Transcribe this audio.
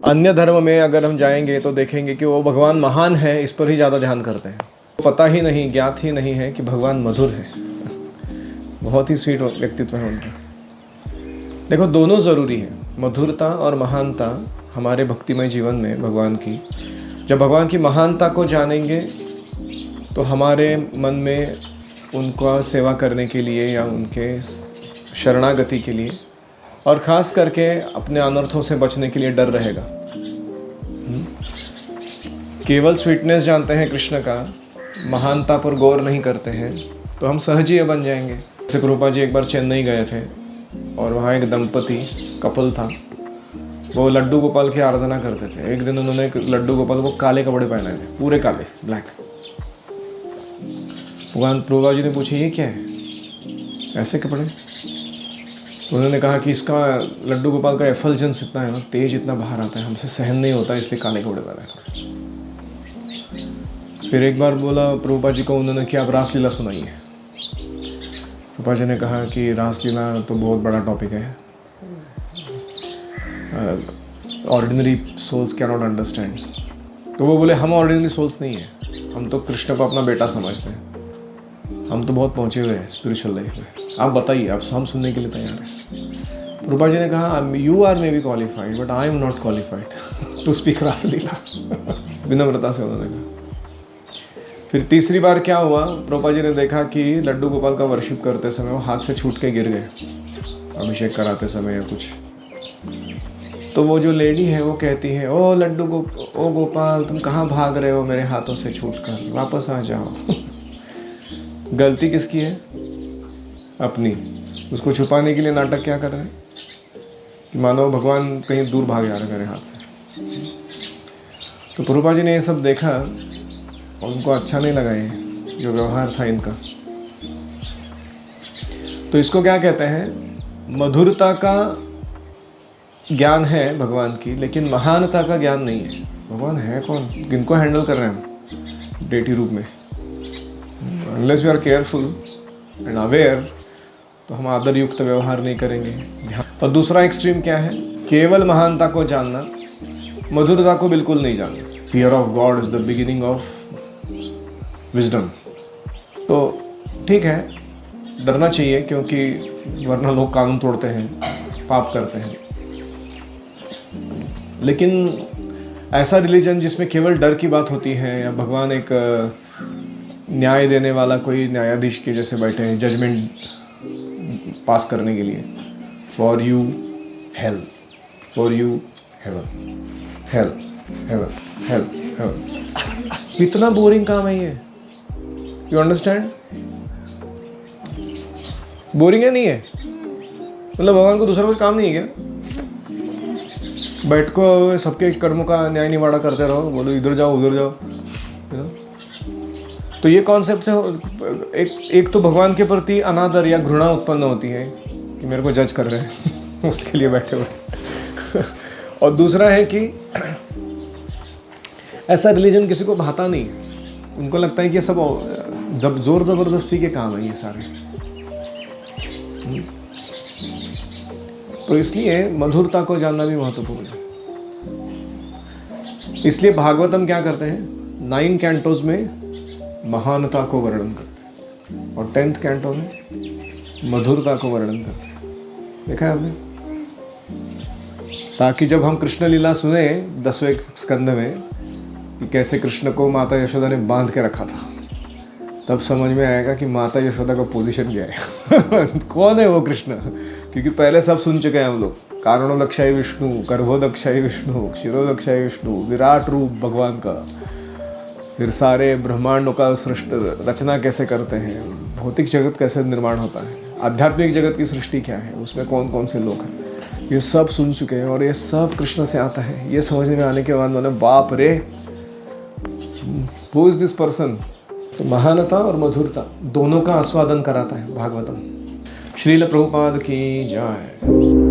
अन्य धर्म में अगर हम जाएंगे तो देखेंगे कि वो भगवान महान है, इस पर ही ज़्यादा ध्यान करते हैं। पता ही नहीं, ज्ञात ही नहीं है कि भगवान मधुर है। बहुत ही स्वीट व्यक्तित्व है उनका। देखो, दोनों ज़रूरी है, मधुरता और महानता हमारे भक्तिमय जीवन में भगवान की। जब भगवान की महानता को जानेंगे तो हमारे मन में उनका सेवा करने के लिए या उनके शरणागति के लिए और ख़ास करके अपने अनर्थों से बचने के लिए डर रहेगा। केवल स्वीटनेस जानते हैं कृष्ण का, महानता पर गौर नहीं करते हैं, तो हम सहजीय बन जाएंगे। जैसे प्रभुपाद जी एक बार चेन्नई गए थे और वहाँ एक दंपति कपल था, वो लड्डू गोपाल की आराधना करते थे। एक दिन उन्होंने लड्डू गोपाल को काले कपड़े पहनाए थे, पूरे काले, ब्लैक। भगवान प्रभुपाद जी ने पूछा, ये क्या है, ऐसे कपड़े? उन्होंने कहा कि इसका लड्डू गोपाल का एफलजेंस इतना है ना, तेज इतना बाहर आता है, हमसे सहन नहीं होता, इसलिए काले कपड़े पहनाए। फिर एक बार बोला प्रभुपाद जी को उन्होंने कि आप रासलीला सुनाइए। प्रभुपाद जी ने कहा कि रासलीला तो बहुत बड़ा टॉपिक है, ordinary souls can not understand. तो वो बोले, हम ऑर्डिनरी सोल्स नहीं हैं, हम तो कृष्ण को अपना बेटा समझते हैं, हम तो बहुत पहुँचे हुए हैं स्पिरिचुअल लाइफ में, आप बताइए, आप हम सुनने के लिए तैयार हैं। प्रभुपाद जी ने कहा, you are may be qualified but I am not qualified to speak raslila. विनम्रता से उन्होंने कहा। फिर तीसरी बार क्या हुआ, प्रभुपाद जी ने देखा कि लड्डू गोपाल का वर्शिप करते समय वो हाथ से छूट के गिर गए, अभिषेक कराते समय या कुछ। तो वो जो लेडी है वो कहती है, ओ गोपाल, तुम कहाँ भाग रहे हो मेरे हाथों से छूट कर, वापस आ जाओ। गलती किसकी है? अपनी। उसको छुपाने के लिए नाटक क्या कर रहे हैं कि मानो भगवान कहीं दूर भाग जा रहे मेरे हाथ से। तो प्रभुपाद जी ने ये सब देखा और उनको अच्छा नहीं लगा ये जो व्यवहार था इनका। तो इसको क्या कहते हैं? मधुरता का ज्ञान है भगवान की, लेकिन महानता का ज्ञान नहीं है। भगवान है कौन, किनको हैंडल कर रहे हैं हम डेटी रूप में? Unless we are careful and aware तो हम आदर युक्त व्यवहार नहीं करेंगे। और दूसरा एक्सट्रीम क्या है? केवल महानता को जानना, मधुरता को बिल्कुल नहीं जानना। Fear of God is the beginning of wisdom. तो ठीक है, डरना चाहिए, क्योंकि वरना लोग कानून तोड़ते हैं, पाप करते हैं। लेकिन ऐसा रिलीजन जिसमें केवल डर की बात होती है, या भगवान एक न्याय देने वाला कोई न्यायाधीश के जैसे बैठे हैं जजमेंट पास करने के लिए, for you hell, for you heaven, hell heaven, hell heaven. इतना बोरिंग काम है ये। You understand? बोरिंग है नहीं है? मतलब भगवान को दूसरा कोई काम नहीं है क्या? बैठ को सबके कर्मों का न्याय निवाड़ा करते रहो, बोलो इधर जाओ उधर जाओ, यू नो। तो ये कॉन्सेप्ट से एक तो भगवान के प्रति अनादर या घृणा उत्पन्न होती है कि मेरे को जज कर रहे हैं उसके लिए बैठे हुए। और दूसरा है कि ऐसा रिलीजन किसी को भाता नहीं, उनको लगता है कि ये सब जब जोर जबरदस्ती के काम है ये सारे। तो इसलिए मधुरता को जानना भी महत्वपूर्ण है। इसलिए भागवतम क्या करते हैं? 9 कैंटोज में महानता को वर्णन करते हैं और 10th कैंटो में मधुरता को वर्णन करते हैं। देखा है आपने? ताकि जब हम कृष्ण लीला सुने 10वें स्कंद में कि कैसे कृष्ण को माता यशोदा ने बांध के रखा था, तब समझ में आएगा कि माता यशोदा का पोजीशन क्या है। कौन है वो कृष्ण? क्योंकि पहले सब सुन चुके हैं हम लोग, कारणोदक्षाय विष्णु, गर्भोदक्षाय विष्णु, क्षीरोदक्षाय विष्णु, विराट रूप भगवान का, फिर सारे ब्रह्मांडों का सृष्टि रचना कैसे करते हैं, भौतिक जगत कैसे निर्माण होता है, आध्यात्मिक जगत की सृष्टि क्या है, उसमें कौन कौन से लोग हैं, ये सब सुन चुके हैं। और ये सब कृष्ण से आता है। ये समझने में आने के बाद मैंने, बाप रे, हु इज दिस पर्सन? तो महानता और मधुरता दोनों का आस्वादन कराता है भागवतम। श्रील प्रभुपाद की जय।